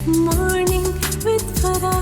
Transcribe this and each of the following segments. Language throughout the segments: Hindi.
Morning with Farah.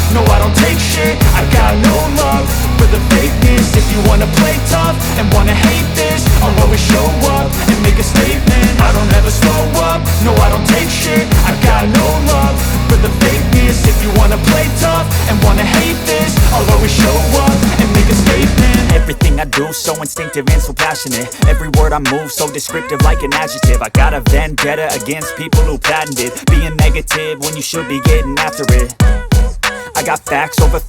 No, I don't take shit, I got no love for the fakeness. If you wanna play tough and wanna hate this, I'll always show up and make a statement. I don't ever slow up, no, I don't take shit, I got no love for the fakeness. If you wanna play tough and wanna hate this, I'll always show up and make a statement. Everything I do so instinctive and so passionate. Every word I move so descriptive like an adjective. I got a vendetta against people who patented being negative when you should be getting after it. I got facts over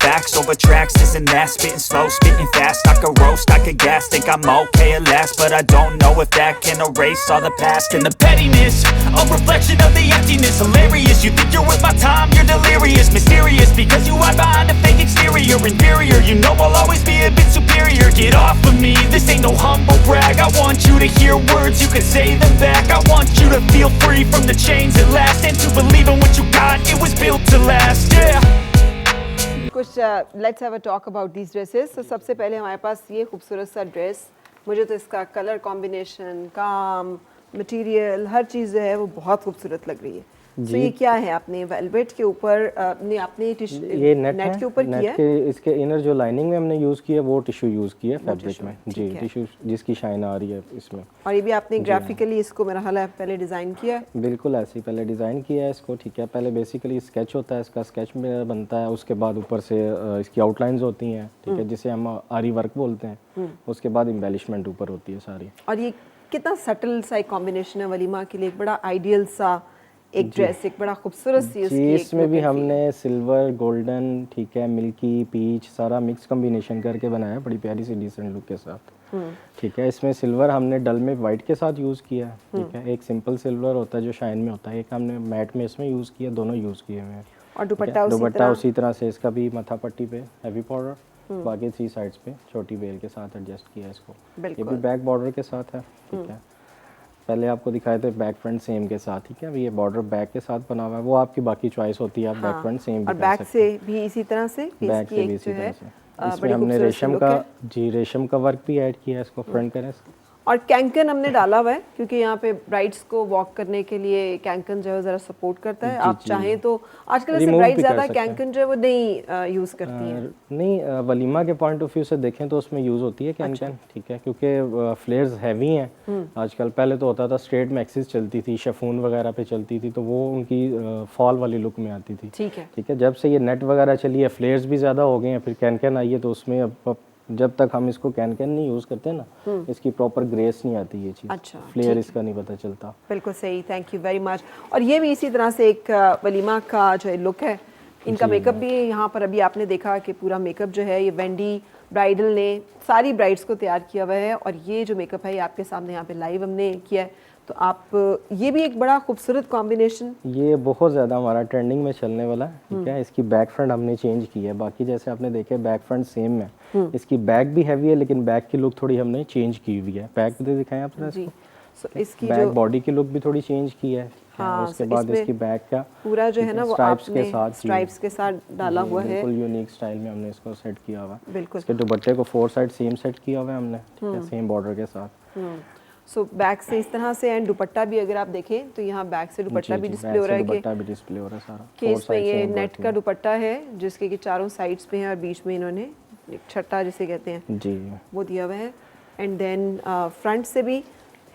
tracks, this and that. Spitting slow, spitting fast, I could roast, I could gas. Think I'm okay at last, but I don't know if that can erase all the past. And the pettiness, a reflection of the emptiness. Hilarious, you think you're worth my time, you're delirious. Mysterious, because you hide behind a fake exterior. Inferior, you know I'll always be a bit superior. Get off of me, this ain't no humble brag. I want you to hear words, you can say them back. I want you to feel free from the chains at last, and to believe in what you got, it was built to last, yeah. कुछ let's have a talk about these dresses. तो सबसे पहले हमारे पास ये खूबसूरत सा ड्रेस, मुझे तो इसका कलर कॉम्बिनेशन, काम, मटेरियल, हर चीज़ जो है वो बहुत खूबसूरत लग रही है। तो ये क्या है, आपने वेलवेट के ऊपर आपने ये नेट के ऊपर किया है? इसके इनर जो लाइनिंग में हमने यूज़ किया वो टिश्यू यूज़ किया फैब्रिक में जी, टिश्यू जिसकी शाइन आ रही है इसमें। और ये भी आपने ग्राफिकली इसको मेरा ख्याल है पहले डिज़ाइन किया है? बिल्कुल ऐसे ही पहले डिज़ाइन किया है इसको, ठीक है। पहले बेसिकली स्केच होता है, इसका स्केच में बनता है, उसके बाद ऊपर से इसकी आउटलाइंस होती हैं, ठीक है, जिसे हम आरी वर्क बोलते हैं। उसके बाद एम्बेलिशमेंट ऊपर होती है सारी। और ये कितना सटल सा एक कॉम्बिनेशन है वलीमा के लिए, एक बड़ा आइडियल सा एक ड्रेस, एक बड़ा खूबसूरत सी उसकी। इसमें भी हमने सिल्वर, गोल्डन, ठीक है, मिल्की, पीच, सारा मिक्स कॉम्बिनेशन करके बनाया है, बड़ी प्यारी सी डिसेंट लुक के साथ, ठीक है। इसमें सिल्वर हमने डल में वाइट के साथ यूज़ किया है, ठीक है। एक सिंपल सिल्वर होता है जो शाइन में होता है, एक हमने मैट में इसमें यूज़ किया, दोनों यूज़ किए हुए हैं। और दुपट्टा उसी तरह से, इसका भी मथा पट्टी पे हैवी बॉर्डर, बाकी 3 साइड्स पे छोटी बेल के साथ एडजस्ट किया है इसको। ये भी बैक बॉर्डर के साथ है, ठीक है। पहले आपको दिखाए थे बैक फ्रंट सेम के साथ, ठीक है। ये बॉर्डर बैक के साथ बना हुआ है, वो आपकी बाकी चॉइस होती है, आप बैक फ्रंट सेम भी और बैक से भी इसी तरह से, बैक से भी इसी तरह से। इसमें बड़ी हमने खूबसूरत रेशम look का है। जी रेशम का वर्क भी ऐड किया है इसको फ्रंट करें। और कैंकन हमने डाला हुआ है क्योंकि यहाँ पे ब्राइड्स को वॉक करने के लिए कैंकन जो है ज़रा सपोर्ट करता है। जी, आप जी। चाहें तो आजकल ऐसे Remove ब्राइड भी कर ज़्यादा सकते हैं। कैंकन जो है वो नहीं यूज़ करती हैं। नहीं वलीमा के पॉइंट ऑफ व्यू से देखें तो उसमें यूज़ होती है कैन कैन, ठीक है, क्योंकि फ्लेयर्स हैवी हैं आजकल। पहले तो होता था स्ट्रेट मैक्सिस चलती थी, शफून वगैरह पे चलती थी, तो वो उनकी फॉल वाली लुक में आती थी। ठीक है। ठीक है, जब से ये नेट वगैरह चली है, फ्लेयर्स भी ज़्यादा हो गए हैं, फिर कैन कैन आई है, तो उसमें अब जब तक हम इसको कैन कैन नहीं यूज़ करते ना, इसकी प्रॉपर ग्रेस नहीं आती ये चीज़। अच्छा, फ्लेयर ठीक इसका नहीं पता चलता। बिल्कुल सही, थैंक यू वेरी मच। और ये भी इसी तरह से एक वलीमा का जो लुक है। इनका मेकअप भी यहाँ पर अभी आपने देखा कि पूरा मेकअप जो है ये वेंडी ब्राइडल ने सारी ब्राइड्स को तैयार किया हुआ है। और ये जो मेकअप है ये आपके सामने यहाँ पे लाइव हमने किया है। तो आप ये भी एक बड़ा खूबसूरत कॉम्बिनेशन। ये बहुत ज़्यादा हमारा ट्रेंडिंग में चलने वाला है, ठीक है। इसकी बैक फ्रंट हमने चेंज की है, बाकी जैसे आपने देखे बैक फ्रंट सेम है, इसकी बैक भी हैवी है, लेकिन बैक की लुक थोड़ी हमने चेंज की हुई है। बैक भी दिखाएं आप जी। सो इसकी बैक जो बॉडी की लुक भी थोड़ी चेंज की है। हाँ, उसके so बाद इसमें इसकी बैक का पूरा जो है ना वो स्ट्राइप्स के आपने साथ स्ट्राइप्स के साथ डाला हुआ है। बिल्कुल यूनिक स्टाइल में हमने इसको सेट किया हुआ है। बिल्कुल। इसके दुपट्टे को 4 साइड सेम सेट किया हुआ है हमने, ठीक है, सेम बॉर्डर के साथ। सो बैक से इस तरह से एंड दुपट्टा भी अगर आप देखें तो यहाँ बैक से दुपट्टा भी डिस्प्ले हो रहा है दुपट्टा भी डिस्प्ले हो रहा है सारा। कि इसमें ये नेट का दुपट्टा है जिसके कि चारों साइड्स पे हैं और बीच में इन्होंने एक छट्टा जिसे कहते हैं जी वो दिया हुआ है। एंड देन फ्रंट से भी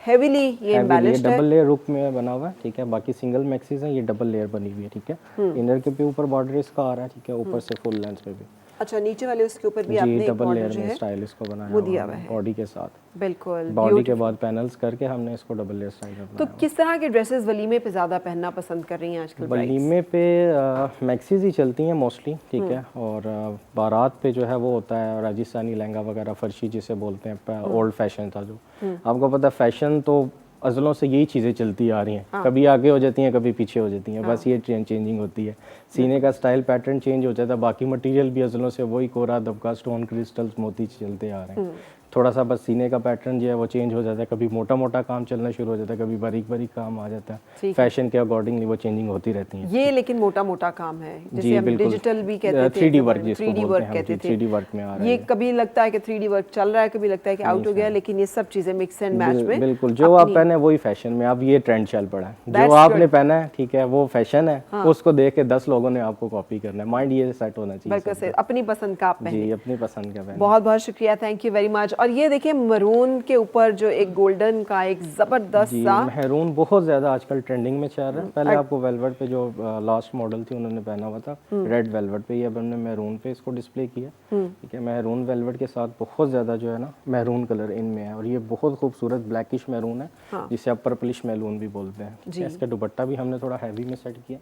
हेवीली ये एम्बेलिश्ड है। डबल लेयर रुक में बना हुआ है, ठीक है। बाकी सिंगल मैक्सीज हैं, ये डबल लेयर बनी हुई है, ठीक है। इनर के भी ऊपर बॉर्डर इसका आ रहा है, ठीक है, ऊपर से फुल लेंथ पे भी। अच्छा, नीचे वाले उसके ऊपर भी जी आपने एक डबल बॉर्डर लेयर जो में है स्टाइल इसको बनाया वो दिया हुआ है बॉडी के साथ। बिल्कुल बॉडी के बाद पैनल्स करके हमने इसको डबल लेयर स्टाइल में तो किस तरह के ड्रेसेस वलीमे पे ज़्यादा पहनना पसंद कर रही हैं आजकल ब्राइड्स? वलीमे पे मैक्सीज ही चलती हैं मोस्टली, ठीक है। और बारात पे जो है वो होता है राजस्थानी लहंगा वगैरह, फर्शी जिसे बोलते हैं, ओल्ड फैशन था जो। आपको पता है फैशन तो अज़लों से यही चीज़ें चलती आ रही हैं, कभी आगे हो जाती हैं कभी पीछे हो जाती हैं, बस ये चेंजिंग होती है। सीने का स्टाइल पैटर्न चेंज हो जाता है, बाकी मटेरियल भी अज़लों से वही कोरा दबका स्टोन क्रिस्टल्स मोती चलते आ रहे हैं। थोड़ा सा बस सीने का पैटर्न जो है वो चेंज हो जाता है, कभी मोटा मोटा काम चलना शुरू हो जाता है, कभी बारीक बारीक काम आ जाता है। फैशन के अकॉर्डिंगली वो चेंजिंग होती रहती है। ये लेकिन मोटा मोटा काम है जिसे जी हम बिल्कुल, डिजिटल भी कहते थे, 3D वर्क जिसको 3D बोलते वर्क हैं, कहते थे। 3D वर्क में आ रहा है ये कभी लगता है कि 3D वर्क चल रहा है, कभी लगता है कि आउट हो गया, लेकिन ये सब चीजें मिक्स एंड मैच में बिल्कुल जो आप पहने वही फैशन में अब ये ट्रेंड चल पड़ा है। जो आपने पहना है, ठीक है, वो फैशन है, उसको देख के 10 लोगों ने आपको कॉपी करना है। माइंड ये सेट होना चाहिए बिल्कुल से अपनी पसंद का आप पहने। जी अपनी पसंद का पहने। बहुत बहुत शुक्रिया, थैंक यू वेरी मच। और ये देखिए मरून के ऊपर जो एक गोल्डन का एक जबरदस्त जी सा महरून बहुत ज्यादा आजकल ट्रेंडिंग में चल रहा है। पहले आपको वेलवेट पे जो लास्ट मॉडल थी उन्होंने पहना हुआ था रेड वेलवेट पे, ये अब हमने मैरून पे इसको डिस्प्ले किया, ठीक है। मैरून वेलवेट के साथ बहुत ज्यादा जो है ना मैरून कलर इनमें है, और ये बहुत खूबसूरत ब्लैकिश मैरून है, जिसे आप पर्पलिश मैरून भी बोलते हैं। इसका दुपट्टा भी हमने थोड़ा हैवी में सेट किया,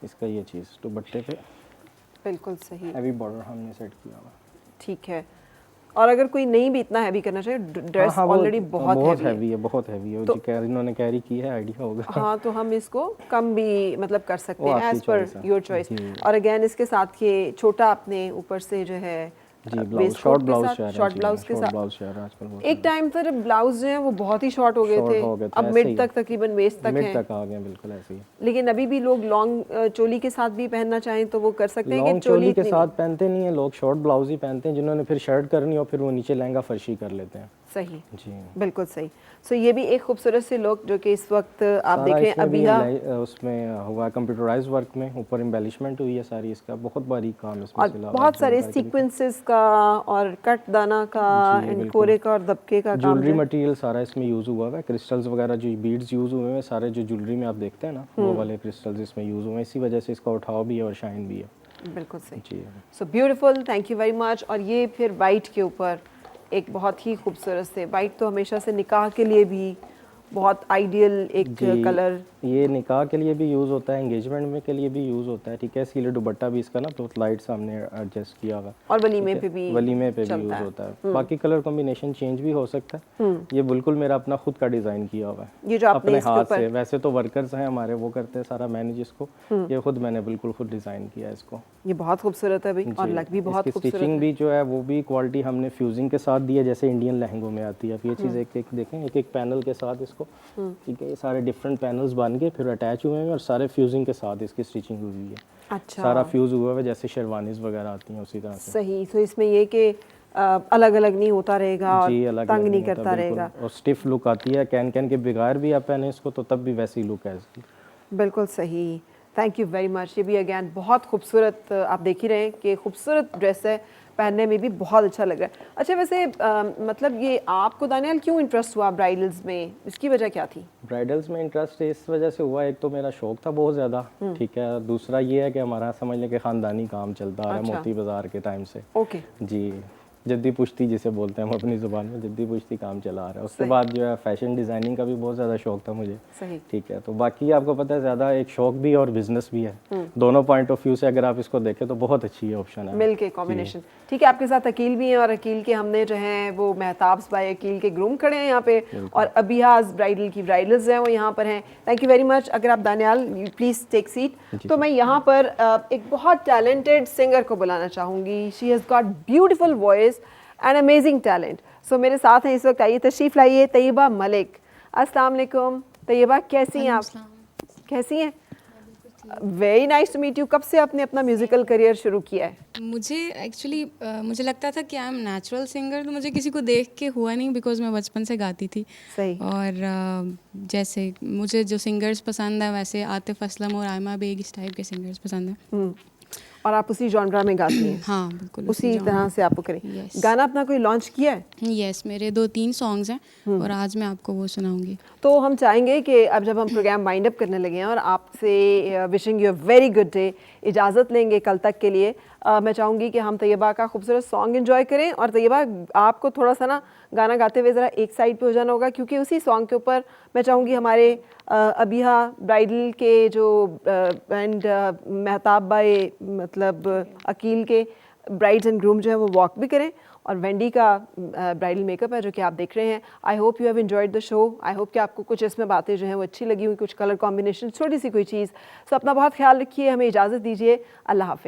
इसका ये चीज दुपट्टे पे बिल्कुल सही हैवी बॉर्डर हमने सेट किया हुआ, ठीक है। और अगर कोई नहीं भी इतना हैवी करना चाहिए, ड्रेस ऑलरेडी बहुत हैवी है, बहुत हैवी है, तो इन्होंने कैरी की है, आइडिया होगा। हाँ, तो हम इसको कम भी मतलब कर सकते हैं एज पर योर चॉइस। जी। और अगेन इसके साथ ये छोटा अपने ऊपर से जो है जी ब्लाउज शॉर्ट ब्लाउज के साथ एक टाइम पर ब्लाउज जो है वो बहुत ही शॉर्ट हो गए थे, अब मिड तक तकरीबन वेस्ट तक मिड तक आ गए, बिल्कुल ऐसे ही। लेकिन अभी भी लोग लॉन्ग चोली के साथ भी पहनना चाहें तो वो कर सकते हैं लॉन्ग चोली के साथ पहनते नहीं है लोग, शॉर्ट ब्लाउज ही पहनते हैं, जिन्होंने फिर शर्ट करनी हो फिर वो नीचे लहंगा फर्शी कर लेते हैं। सही जी बिल्कुल सही। सो ये भी एक खूबसूरत सी लुक जो कि इस वक्त आप देख रहे हैं अभी उसमें हुआ कंप्यूटराइज्ड वर्क में, ऊपर एम्बेलिशमेंट हुई है सारी, इसका बहुत बारीक काम इसमें और बहुत सारे सीक्वेंसेस का और कट दाना का एंड कोरे का और दबके का काम, ज्वेलरी मटेरियल सारा इसमें यूज हुआ है, क्रिस्टल्स वगैरह जो बीड्स यूज हुए हैं सारे, जो ज्वेलरी में आप देखते हैं ना वो वाले क्रिस्टल्स इसमें यूज हुए हैं, इसी वजह से इसका उठाव भी है और शाइन भी है। बिल्कुल सही जी। So beautiful, thank you very much. और ये फिर वाइट के ऊपर एक बहुत ही खूबसूरत से, वाइट तो हमेशा से निकाह के लिए भी बहुत आइडियल एक कलर, ये निकाह के लिए भी यूज़ होता है, एंगेजमेंट में के लिए भी यूज़ होता है, ठीक है। इसके लिए दुपट्टा भी इसका ना तो लाइट सामने एडजस्ट किया हुआ, और वलीमे पे भी यूज़ होता है। बाकी कलर कॉम्बिनेशन चेंज भी हो सकता है। ये बिल्कुल मेरा अपना खुद का डिज़ाइन किया हुआ है, ये जो अपने हाथ से। वैसे तो वर्कर्स हैं हमारे, वो करते हैं सारा मैनेज इसको, ये खुद मैंने बिल्कुल खुद डिज़ाइन किया है इसको। ये बहुत खूबसूरत है भाई, और लग भी बहुत खूबसूरत है। स्टिचिंग भी जो है वो भी क्वालिटी हमने फ्यूजिंग के साथ दी है, जैसे इंडियन लहंगों में आती है। अब ये चीज़ एक एक देखें, एक एक पैनल के साथ इसको, ठीक है, ये सारे डिफरेंट पैनल्स बने बन के फिर अटैच हुए हैं और सारे फ्यूजिंग के साथ इसकी स्टिचिंग हुई है। अच्छा, सारा फ्यूज हुआ है जैसे शेरवानीज वगैरह आती हैं उसी तरह से। सही। तो इसमें ये कि अलग अलग नहीं होता रहेगा और जी, अलग तंग अलग नहीं होता, करता बिल्कुल। रहेगा। और स्टिफ लुक आती है, कैन कैन के बगैर भी आप पहने इसको तो तब भी वैसी लुक है इसकी। बिल्कुल सही, थैंक यू वेरी मच। ये भी अगेन बहुत खूबसूरत, आप देख ही रहे हैं कि खूबसूरत ड्रेस है, पहनने में भी बहुत अच्छा लग रहा है। अच्छा वैसे मतलब ये आपको दानियाल क्यों इंटरेस्ट हुआ ब्राइडल्स में, इसकी वजह क्या थी? ब्राइडल्स में इंटरेस्ट इस वजह से हुआ, एक तो मेरा शौक था बहुत ज़्यादा, ठीक है। दूसरा ये है कि हमारा समझ लें कि ख़ानदानी काम चलता आ रहा है अच्छा। मोती बाज़ार के टाइम से। ओके, जी, जद्दी पुश्ती जिसे बोलते हैं हम अपनी ज़ुबान में, जद्दी पुश्ती काम चला आ रहा है। उसके सही। बाद जो है फैशन डिज़ाइनिंग का भी बहुत ज़्यादा शौक था मुझे, सही। ठीक है। तो बाकी आपको पता है ज़्यादा एक शौक भी है और बिजनेस भी है, दोनों पॉइंट ऑफ व्यू से अगर आप इसको देखें तो बहुत अच्छी ऑप्शन है। मिल के कॉम्बिनेशन। ठीक है, आपके साथ अकील भी हैं और अकील के हमने जो हैं वो मेहताब्स भाई अकील के ग्रूम खड़े हैं यहाँ पे, और अबियाज ब्राइडल की ब्राइडल्स हैं वो यहाँ पर हैं। Thank you very much. अगर आप दानियाल प्लीज़ टेक सीट। तो मैं यहाँ पर एक बहुत टैलेंटेड सिंगर को बुलाना चाहूँगी। She has got beautiful voice and amazing talent. So मेरे साथ हैं इस वक्त, आइए तशरीफ़ लाइए, तैयबा मलिक। अस्सलाम वालेकुम तैयबा, कैसी हैं आप? कैसी हैं? Very nice to meet you. कब से आपने अपना म्यूजिकल करियर शुरू किया है? मुझे एक्चुअली मुझे लगता था कि आई एम नेचुरल सिंगर, तो मुझे किसी को देख के हुआ नहीं, बिकॉज मैं बचपन से गाती थी। सही। और जैसे मुझे जो सिंगर्स पसंद है वैसे आतिफ असलम और आयमा बेग इस टाइप के सिंगर्स पसंद हैं। और आप उसी जॉनरा में गाती हैं? हाँ बिल्कुल उसी तरह से आपको करें। Yes. गाना अपना कोई लॉन्च किया है? यस, मेरे 2-3 सॉन्ग्स हैं और आज मैं आपको वो सुनाऊंगी। तो हम चाहेंगे कि अब जब हम प्रोग्राम वाइंड अप करने लगे हैं और आपसे wishing you a very good day, इजाज़त लेंगे कल तक के लिए, मैं चाहूँगी कि हम तैयबा का खूबसूरत सॉन्ग एंजॉय करें। और तैयबा आपको थोड़ा सा ना गाना गाते हुए ज़रा एक साइड पे हो जाना होगा, क्योंकि उसी सॉन्ग के ऊपर मैं चाहूँगी हमारे अबिहा ब्राइडल के जो एंड मेहताब भाई मतलब अकील के ब्राइड्स एंड ग्रूम जो है वो वॉक भी करें, और वेंडी का ब्राइडल मेकअप है जो कि आप देख रहे हैं। I hope you have enjoyed the show. I hope कि आपको कुछ इसमें बातें जो हैं वो अच्छी लगी हुई, कुछ कलर कॉम्बिनेशन, छोटी सी कोई चीज़। सो अपना बहुत ख्याल रखिए, हमें इजाज़त दीजिए, अल्लाह हाफिज़।